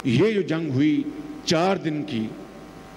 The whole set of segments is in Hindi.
ये जो जंग हुई 4 दिन की,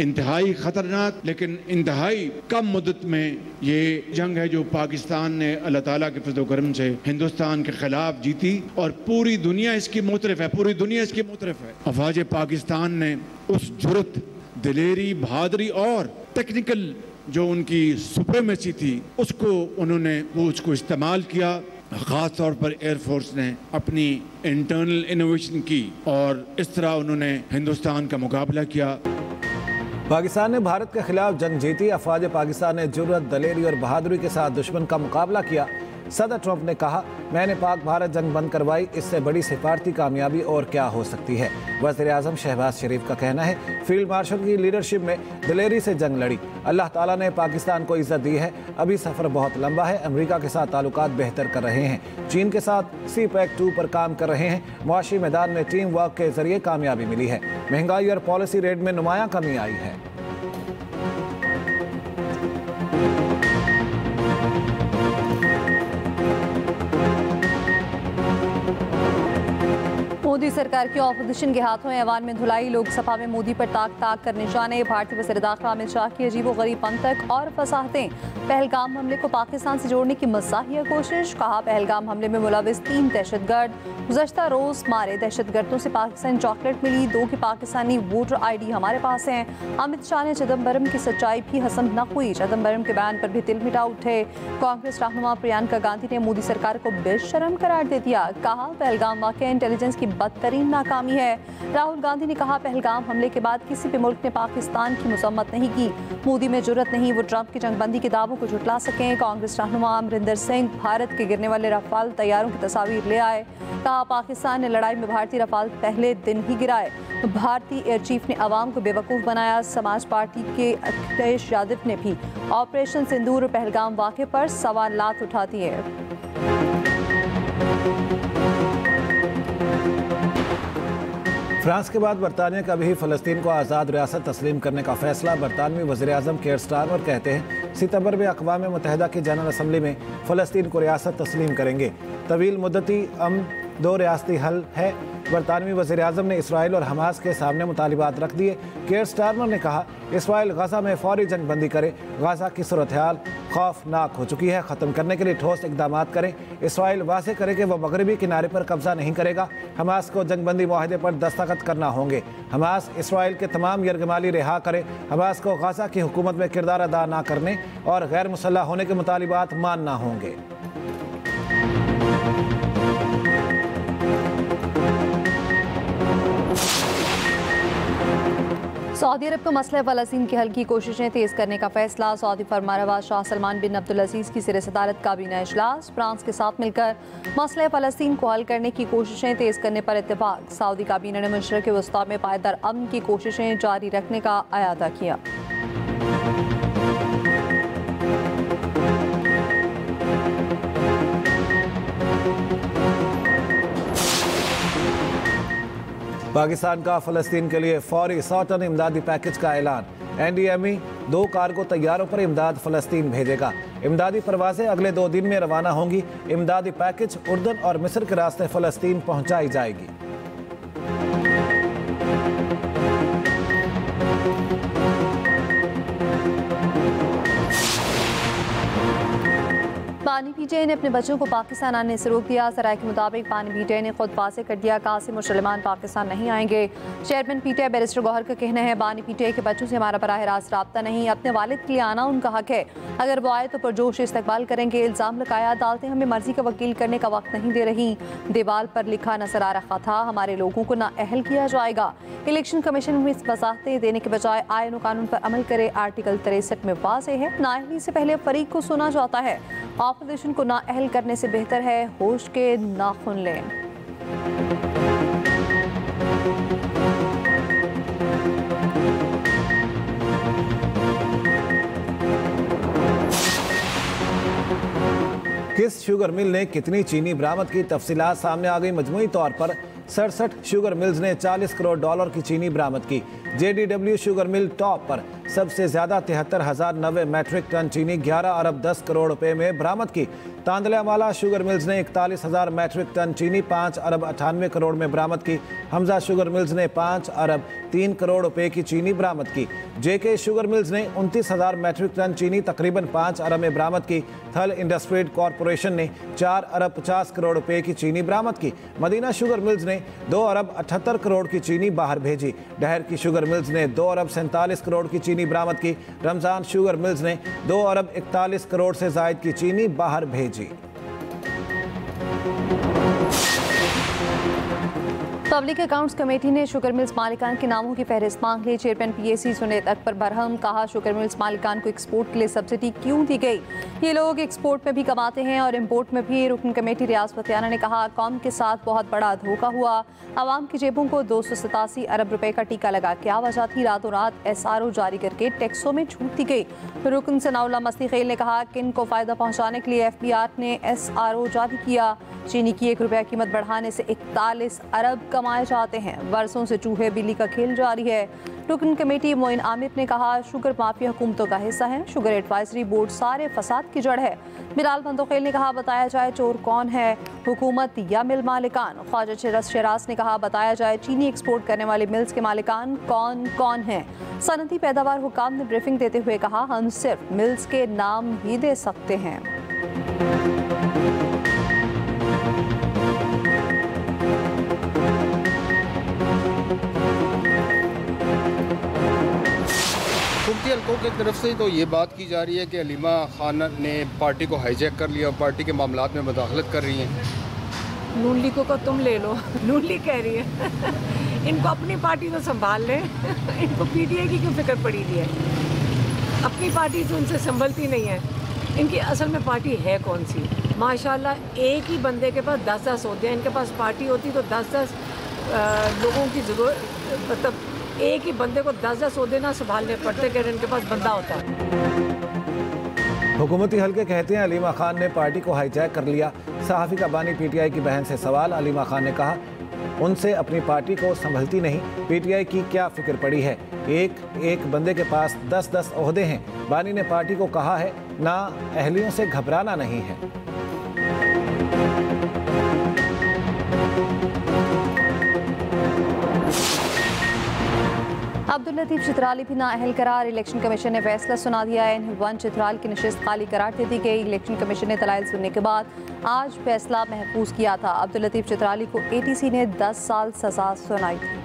इंतहाई खतरनाक लेकिन इंतहाई कम मुद्दत में ये जंग है जो पाकिस्तान ने अल्लाह ताला के फज़ल व करम से हिंदुस्तान के खिलाफ जीती और पूरी दुनिया इसकी मुतरफ है, पूरी दुनिया इसकी मुतरफ है। अफवाज पाकिस्तान ने उस जुर्रत, दिलेरी, बहादुरी और टेक्निकल जो उनकी सुप्रीमेसी थी उसको इस्तेमाल किया। ख़ास तौर पर एयरफोर्स ने अपनी इंटरनल इनोवेशन की और इस तरह उन्होंने हिंदुस्तान का मुकाबला किया। पाकिस्तान ने भारत के खिलाफ जंग जीती। अफवाज पाकिस्तान ने जुर्रत, दलेरी और बहादुरी के साथ दुश्मन का मुकाबला किया। सदर ट्रंप ने कहा, मैंने पाक भारत जंग बंद करवाई, इससे बड़ी सिफारती कामयाबी और क्या हो सकती है। वज़ीर आज़म शहबाज शरीफ का कहना है, फील्ड मार्शल की लीडरशिप में दिलेरी से जंग लड़ी। अल्लाह ताला ने पाकिस्तान को इज्जत दी है। अभी सफ़र बहुत लंबा है। अमेरिका के साथ ताल्लुकात बेहतर कर रहे हैं। चीन के साथ CPEC-2 पर काम कर रहे हैं। मुआशी मैदान में टीम वर्क के जरिए कामयाबी मिली है। महंगाई और पॉलिसी रेट में नुमायां कमी आई है। मोदी सरकार की ऑपोजिशन के हाथों ऐवान में धुलाई। लोकसभा में मोदी पर ताक ताक कर निशाने। भारतीय वज़ीर दाखिला अमित शाह की अजीबोगरीब पंतक और फसाहतें। पहलगाम हमले को पाकिस्तान से जोड़ने की मज़ाहिया कोशिश। कहा, पहलगाम हमले में मुलविस 3 दहशतगर्द गुज़श्ता रोज़ मारे। दहशतगर्दों से पाकिस्तानी चॉकलेट मिली। 2 की पाकिस्तानी वोटर ID हमारे पास हैं। अमित शाह ने चिदम्बरम की सच्चाई भी हसम न हुई। चिदम्बरम के बयान पर भी तिल मिटा उठे। कांग्रेस रहनुमा प्रियंका गांधी ने मोदी सरकार को बेशरम करार दे दिया। कहा, पहलगाम वाक़या इंटेलिजेंस की बदतरीन नाकामी है। राहुल गांधी ने कहा, पहलगाम हमले के बाद किसी भी मुल्क ने पाकिस्तान की मजम्मत नहीं की। मोदी में जुर्रत नहीं वो ट्रंप की जंगबंदी के दावों को झुटला सकें। कांग्रेस रहनुमा अमरिंदर सिंह भारत के गिरने वाले रफाल तैयारों की तस्वीर ले आए। कहा, पाकिस्तान ने लड़ाई में भारतीय रफाल पहले दिन ही गिराए। भारतीय एयर चीफ ने अवाम को बेवकूफ़ बनाया। समाज पार्टी के अखिलेश यादव ने भी ऑपरेशन सिंदूर और पहलगाम वाक़े पर सवालात उठा दिए। फ्रांस के बाद बरतानिया का भी फ़लस्तीन को आज़ाद रियासत तस्लीम करने का फैसला। बरतानवी वज़ीर आज़म कीर स्टारमर कहते हैं, सितंबर में अक़वाम मुत्तहिदा की जनरल असम्बली में फ़लस्तीन को रियासत तस्लीम करेंगे। तवील मुद्दती अमन 2 रियासती हल है। बरतानवी वज़ीर आज़म ने इसराइल और हमास के सामने मुतालिबात रख दिए। कीर स्टारमर ने कहा, इसराइल गज़ा में फ़ौरी जंग बंदी करे। गज़ा की सूरत हाल खौफनाक हो चुकी है। ख़त्म करने के लिए ठोस इक़दामात करें। इसराइल वाज़ेह करे कि वह मगरबी किनारे पर कब्ज़ा नहीं करेगा। हमास को जंग बंदी मुआहदे पर दस्तखत करना होंगे। हमास इसराइल के तमाम यरगमाली रिहा करे। हमास को गज़ा की हुकूमत में किरदार अदा ना करने और गैर मुसल्लह होने के मुतालिबात मानना होंगे। सऊदी अरब को मसले फ़लस्तीन के हल की कोशिशें तेज़ करने का फैसला। सऊदी फरमानरवा शाह सलमान बिन अब्दुल अज़ीज़ की ज़ेर सदारत काबीना इजलास। फ्रांस के साथ मिलकर मसले फ़लस्तीन को हल करने की कोशिशें तेज़ करने पर इत्तेफाक। सऊदी काबीना ने मशरिक़ वस्ता में पायदार अमन की कोशिशें जारी रखने का अयादा किया। पाकिस्तान का फ़लस्तीन के लिए फौरी 100 टन इमदादी पैकेज का ऐलान। NDME 2 कार्गो तैयारों पर इमदाद फ़लस्तीन भेजेगा। इमदादी परवाज़ें अगले 2 दिन में रवाना होंगी। इमदादी पैकेज उर्दन और मिस्र के रास्ते फ़लस्तीन पहुंचाई जाएगी। पानी PTI ने अपने बच्चों को पाकिस्तान आने से रोक दिया। सराय के मुताबिक पानी PTI ने खुद वाज़ेह कर दिया, कासिम और सलेमान पाकिस्तान नहीं आएंगे। चेयरमैन PTI बैरिस्टर गौहर का कहना है, बानी PTI के बच्चों से हमारा बराह रास्त रब्ता नहीं। अपने वालिद के लिए आना उनका हक है। अगर वो आए तो पुरजोश इस्तकबाल करेंगे। इल्ज़ाम लगाया, अदालतें हमें मर्जी का वकील करने का वक्त नहीं दे रही। दीवार पर लिखा नजर आ रहा था, हमारे लोगों को नाअहल किया जाएगा। इलेक्शन कमीशन में वज़ाहतें देने के बजाय आईन और कानून पर अमल करे। आर्टिकल 63 में वाज़ेह है, नाअहली से पहले फरीक को सुना जाता है। ऑपोजिशन को नाअहल करने से बेहतर है होश के नाखून लें। किस शुगर मिल ने कितनी चीनी बरामद की, तफसीलात सामने आ गई। मजमूई तौर पर 67 शुगर मिल्स ने 40 करोड़ डॉलर की चीनी बरामद की। JDW शुगर मिल टॉप पर सबसे ज्यादा 73,090 मैट्रिक टन चीनी 11 अरब 10 करोड़ रुपए में बरामद की। तांदलावाला शुगर मिल्स ने 41,000 मैट्रिक टन चीनी 5 अरब 98 करोड़ में बरामद की। हमजा शुगर मिल्स ने 5 अरब 3 करोड़ रुपए की चीनी बरामद की। JK शुगर मिल्स ने 29,000 मैट्रिक टन चीनी तकरीबन 5 अरब में बरामद की। थल इंडस्ट्रीज कॉरपोरेशन ने 4 अरब 50 करोड़ रुपए की चीनी बरामद की। मदीना शुगर मिल्स ने 2 अरब 78 करोड़ की चीनी बाहर भेजी। डहर की शुगर मिल्स ने 2 अरब 47 करोड़ की चीनी बरामद की। रमजान शुगर मिल्स ने 2 अरब 41 करोड़ से जायद की चीनी बाहर भेजी। पब्लिक अकाउंट्स कमेटी ने शुगर मिल्स मालिकान के नामों की फहरिस्त मांग ली। चेयरमैन PAC जुनैद अकबर बरहम, कहा शुगर मिल्स मालिकान को एक्सपोर्ट के लिए सब्सिडी क्यों दी गई? ये लोग एक्सपोर्ट में भी कमाते हैं और इम्पोर्ट में भी। रुकन कमेटी रियाज फतियाना ने कहा कौम के साथ बहुत बड़ा धोखा हुआ। आवाम की जेबों को 287 अरब रुपए का टीका लगा, क्या वजह थी? रातों रात SRO जारी करके टैक्सों में छूट दी गई। रुकन सनाउल्लाह मस्ती खेल ने कहा किन को फायदा पहुँचाने के लिए FBR ने SRO जारी किया। चीनी की 1 रुपया कीमत बढ़ाने से 41 अरब कमाए जाते हैं। वर्षों से चूहे बिल्ली का खेल जारी है। रुकन कमेटी मोइन आमिर ने कहा शुगर माफिया हुकूमतों का हिस्सा है। शुगर एडवाइजरी बोर्ड सारे फसाद की जड़ है। बिलाल बंदोखेल ने कहा बताया जाए चोर कौन है, हुकूमत या मिल मालिकान? ख्वाजा शरास ने कहा बताया जाए चीनी एक्सपोर्ट करने वाले मिल्स के मालिकान कौन कौन हैं? सनती पैदावार हुकाम ने ब्रीफिंग देते हुए कहा हम सिर्फ मिल्स के नाम ही दे सकते हैं। हुकूमती हल्कों की तरफ से तो ये बात की जा रही है कि अलीमा खान ने पार्टी को हाईजैक कर लिया और पार्टी के मामलात में मुदाखलत कर रही हैं। नून लीग को तुम ले लो, नून लीग कह रही है इनको अपनी पार्टी तो संभाल लें, इनको PTI की क्यों फिक्र पड़ी हुई है? अपनी पार्टी तो उनसे संभलती नहीं है। इनकी असल में पार्टी है कौन सी? माशाल्लाह एक ही बंदे के पास 10-10 होते हैं। इनके पास पार्टी होती तो 10-10 लोगों की जरूरत, मतलब एक ही बंदे को 10-10 ओहदे ना संभालने पड़ते कि इनके पास बंदा होता है। हुकूमती हल्के कहते हैं अलीमा खान ने पार्टी को हाईजैक कर लिया। सहाफ़ी का बानी PTI की बहन से सवाल। अलीमा खान ने कहा उनसे अपनी पार्टी को संभलती नहीं, PTI की क्या फिक्र पड़ी है? एक बंदे के पास 10-10 ओहदे हैं। बानी ने पार्टी को कहा है ना अहलियों से घबराना नहीं है। अब्दुल लतीफ चित्राली भी नाअहल करार। इलेक्शन कमीशन ने फैसला सुना दिया है। N1 चित्राल की नशिस्त खाली करार दे दी गई। इलेक्शन कमीशन ने दलाइल सुनने के बाद आज फैसला महफूज किया था। अब्दुल लतीफ चित्राली को ATC ने 10 साल सजा सुनाई थी।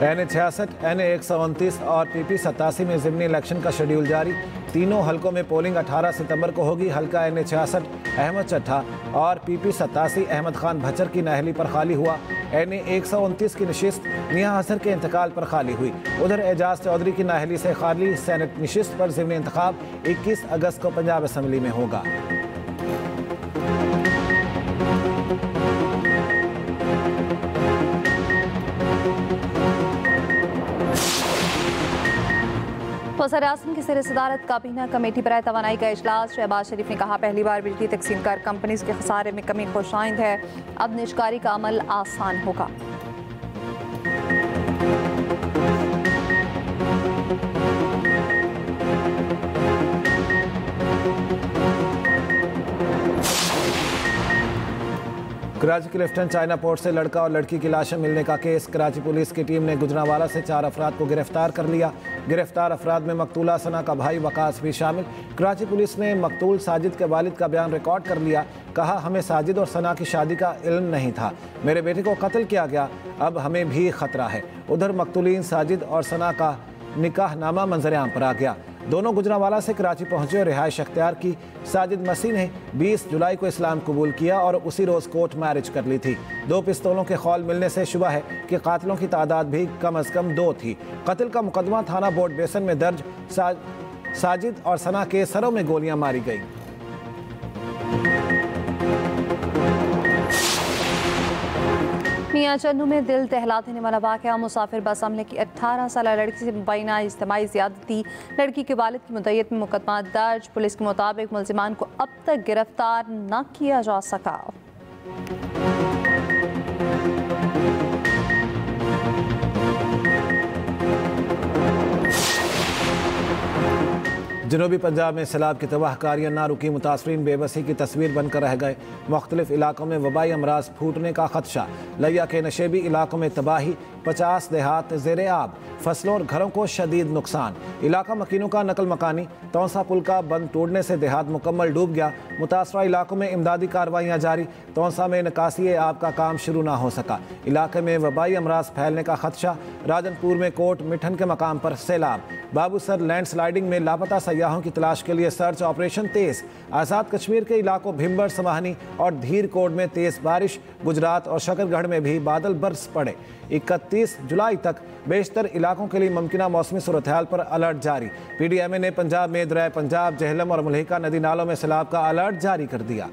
NA66, NA129 और PP 87 में ज़िमनी इलेक्शन का शेड्यूल जारी। तीनों हलकों में पोलिंग 18 सितंबर को होगी। हल्का NA66 अहमद चट्ठा और PP 87 अहमद खान भचर की नाअहली पर खाली हुआ। NA129 की नशिस्त मियां हसन के इंतकाल पर खाली हुई। उधर एजाज चौधरी की नाअहली से खाली सेनेट नशिस्त पर ज़िमनी इंतखाब 21 अगस्त को पंजाब असम्बली में होगा। वज़ीर-ए-आज़म की ज़ेर सदारत काबीना कमेटी बराए तवानाई का इजलास। शहबाज शरीफ ने कहा पहली बार बिजली तकसीमकार कंपनीज के खसारे में कमी खुशाइंद है, अब निजकारी का अमल आसान होगा। कराची के लेफ्टिनेंट चाइना पोर्ट से लड़का और लड़की की लाशें मिलने का केस। कराची पुलिस की टीम ने गुजरांवाला से 4 अफराद को गिरफ्तार कर लिया। गिरफ्तार अफराद में मकतूला सना का भाई वकास भी शामिल। कराची पुलिस ने मकतूल साजिद के वालिद का बयान रिकॉर्ड कर लिया। कहा हमें साजिद और सना की शादी का इल्म नहीं था, मेरे बेटे को कत्ल किया गया, अब हमें भी खतरा है। उधर मकतूलीन साजिद और सना का निकाह नामा मंजर-ए-आम पर आ गया। दोनों गुजरांवाला से कराची पहुंचे और रिहाइश अख्तियार की। साजिद मसीह ने 20 जुलाई को इस्लाम कबूल किया और उसी रोज़ कोर्ट मैरिज कर ली थी। 2 पिस्तौलों के खौल मिलने से शुबा है कि कातिलों की तादाद भी कम अज़ कम 2 थी। कत्ल का मुकदमा थाना बोर्ड बेसन में दर्ज। साजिद और सना के सरों में गोलियां मारी गई। मियां चन्नू में दिल दहला देने वाला वाक़या। मुसाफिर बस हमले की 18 साल लड़की से मुबैना इज्तिमाई ज़्यादती। लड़की के वालिद की मुद्दत में मुकदमा दर्ज। पुलिस के मुताबिक मुल्जिमान को अब तक गिरफ्तार न किया जा सका। जनूबी पंजाब में सैलाब की तबाहकारियाँ ना रुकी। मुतासरीन बेबसी की तस्वीर बनकर रह गए। मुख्तलिफ इलाकों में वबाई अमराज फूटने का खदशा। लिया के नशेबी इलाकों में तबाही। 50 देहात ज़ेरे आब। फसलों और घरों को शदीद नुकसान। इलाका मकीनों का नकल मकानी। तौंसा पुल का बंद टूटने से देहात मुकम्मल डूब गया। मुतासरा इलाकों में इमदादी कार्रवाइयाँ जारी। तौंसा में निकासी आब का काम शुरू ना हो सका। इलाके में वबाई अमराज फैलने का खदशा। राजनपुर में कोट मिठन के मकाम पर सैलाब। बाबूसर लैंडस्लाइडिंग में लापता सयाहों की तलाश के लिए सर्च ऑपरेशन तेज। आज़ाद कश्मीर के इलाकों भिम्बर, समाहनी और धीरकोट में तेज बारिश। गुजरात और शकरगढ़ में भी बादल बरस पड़े। 31 जुलाई तक बेशतर इलाकों के लिए मुमकिना मौसमी सूरत हाल पर अलर्ट जारी। PDMA ने पंजाब में दरिया पंजाब, जहलम और मुल्हिका नदी नालों में सैलाब का अलर्ट जारी कर दिया।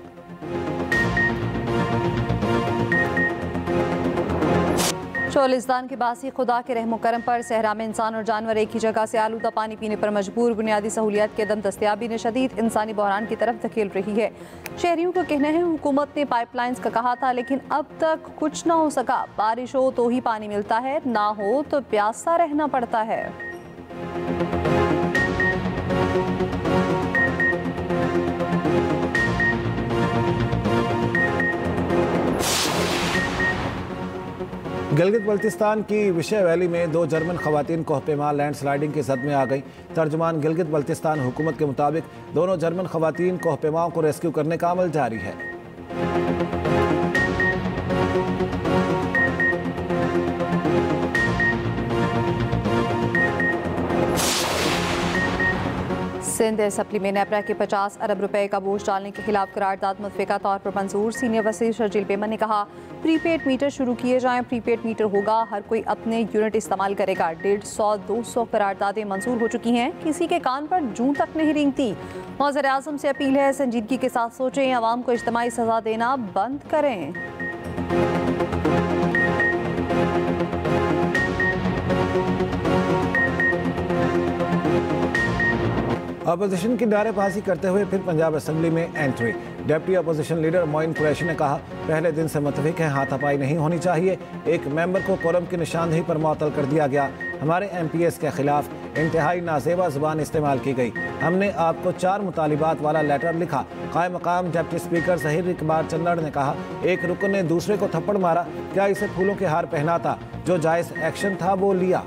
चोलिस्तान के बासी खुदा के रहमो करम पर सहरा में इंसान और जानवर एक ही जगह से आलूदा पानी पीने पर मजबूर। बुनियादी सहूलियात के अदम दस्तयाबी ने शदीद इंसानी बहरान की तरफ धकेल रही है। शहरियों का कहना है हुकूमत ने पाइपलाइंस का कहा था, लेकिन अब तक कुछ ना हो सका। बारिश हो तो ही पानी मिलता है, ना हो तो प्यासा रहना पड़ता है। गिलगित बल्तिस्तान की विषय वैली में 2 जर्मन खवातीन कोहपेमा लैंडस्लाइडिंग के सदमे आ गई। तर्जुमान गिलगित बल्तिस्तान हुकूमत के मुताबिक दोनों जर्मन खवातीन कोहपेमाओं को रेस्क्यू करने का अमल जारी है। सिंध असम्बली में नेपरा के 50 अरब रुपए का बोझ डालने के खिलाफ करारदाद मुतफ़िका तौर पर मंजूर। सीनियर वज़ीर शर्जील पेमन ने कहा, प्रीपेड मीटर शुरू किए जाएं। प्रीपेड मीटर होगा, हर कोई अपने यूनिट इस्तेमाल करेगा। 150-200 करारदादें मंजूर हो चुकी हैं। किसी के कान पर जूं तक नहीं रेंगती। वज़ीर आज़म से अपील है, संजीदगी के साथ सोचें, आवाम को इज्तिमाई सज़ा देना बंद करें। अपोजिशन की नारेबाजी करते हुए फिर पंजाब असम्बली में entry. Deputy opposition leader Moin Qureshi ने कहा, पहले दिन से मुतफिक है, हाथापाई नहीं होनी चाहिए। एक मेंबर को कोरम की निशानदेही पर मुअत्तल कर दिया गया। हमारे MPs के खिलाफ इंतहाई नाजेबा जुबान इस्तेमाल की गई। हमने आपको 4 मुतालिबात वाला लेटर लिखा। कायम मकाम डिप्टी स्पीकर ज़हीर इकबाल चन्नड़ ने कहा, एक रुकन ने दूसरे को थप्पड़ मारा, क्या इसे फूलों के हार पहना था? जो जायज़ एक्शन था वो लिया।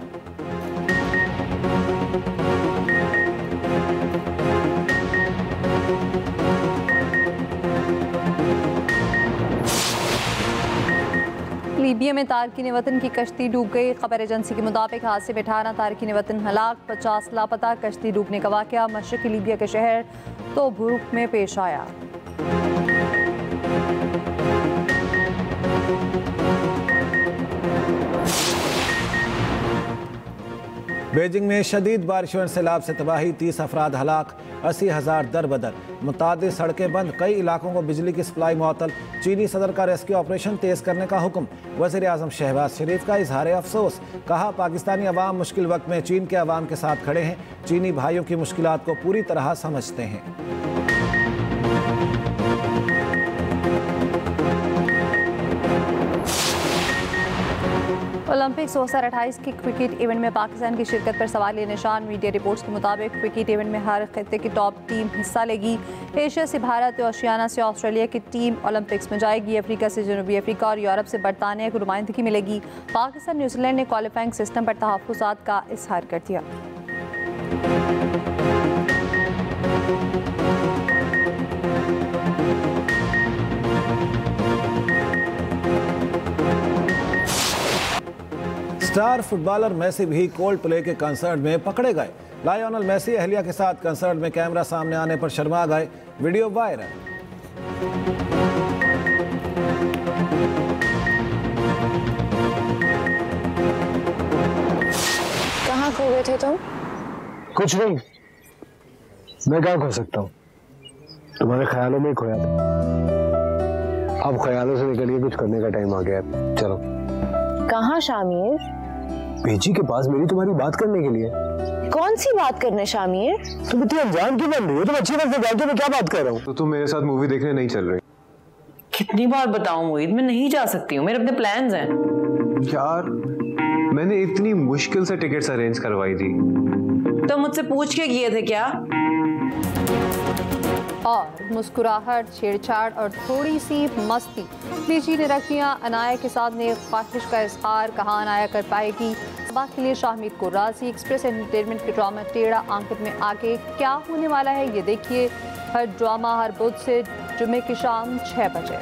लीबिया में तारकीन वतन की कश्ती डूब गई। खबर एजेंसी के मुताबिक हादसे में 18 तारकीन वतन हलाक, 50 लापता। कश्ती डूबने का वाक़या मशरक़ी लीबिया के शहर तोब्रुक में पेश आया। बीजिंग में शदीद बारिशों और सैलाब से तबाही, 30 अफराद हलाक, 80,000 दर बदर। मुतादिद सड़कें बंद, कई इलाकों को बिजली की सप्लाई मुअत्तल। चीनी सदर का रेस्क्यू ऑपरेशन तेज करने का हुक्म। वज़ीर आज़म शहबाज शरीफ का इजहार अफसोस। कहा, पाकिस्तानी अवाम मुश्किल वक्त में चीन के अवाम के साथ खड़े हैं। चीनी भाइयों की मुश्किलात को पूरी तरह समझते हैं। ओलंपिक्स 2028 के क्रिकेट इवेंट में पाकिस्तान की शिरकत पर सवालिया निशान। मीडिया रिपोर्ट्स के मुताबिक क्रिकेट इवेंट में हर खित्ते की टॉप टीम हिस्सा लेगी। एशिया से भारत, ओशियाना से ऑस्ट्रेलिया की टीम ओलंपिक्स में जाएगी। अफ्रीका से जनूबी अफ्रीका और यूरोप से बरतानिया को नुमाइंदगी मिलेगी। पाकिस्तान न्यूजीलैंड ने क्वालिफाइंग सिस्टम पर तहफ़्फ़ुज़ात का इज़हार कर दिया। स्टार फुटबॉलर मेसी भी कोल्ड प्ले के कंसर्ट में पकड़े गए। लायोनल मेसी अहलिया के साथ कंसर्ट में कैमरा सामने आने पर शर्मा गए। Video viral. कहाँ खो गए थे तुम? कुछ नहीं, मैं कहाँ खो सकता हूँ, तुम्हारे ख्यालों में ही खोया था। अब ख्यालों से निकल के कुछ करने का टाइम आ गया है, चलो। कहाँ शामिर? पेची के पास मेरी तुम्हारी बात करने के लिए। कौन सी बात करने शामिर? तुम इतनी अनजान क्यों बन रही हो? तुम अच्छी तरह से जानते हो मैं क्या बात कर रहा हूँ। तो तुम मेरे साथ मूवी देखने नहीं चल रही? कितनी बार बताऊं मोहित, मैं नहीं जा सकती हूँ, मेरे अपने प्लान्स हैं। यार मैंने इतनी मुश्किल से टिकट्स अरेंज करवाई थी। तो मुझसे पूछ के किए थे क्या? और मुस्कुराहट, छेड़छाड़ और थोड़ी सी मस्ती, लीची ने रख दिया अनाया के साथ ने ख्वाहिश का इजहार। कहाँ अनाया कर पाएगी सबा के लिए शामिर को राजी। एक्सप्रेस एंटरटेनमेंट के ड्रामा टेढ़ा आंकट में आगे क्या होने वाला है ये देखिए। हर ड्रामा हर बुध से जुमे की शाम 6 बजे।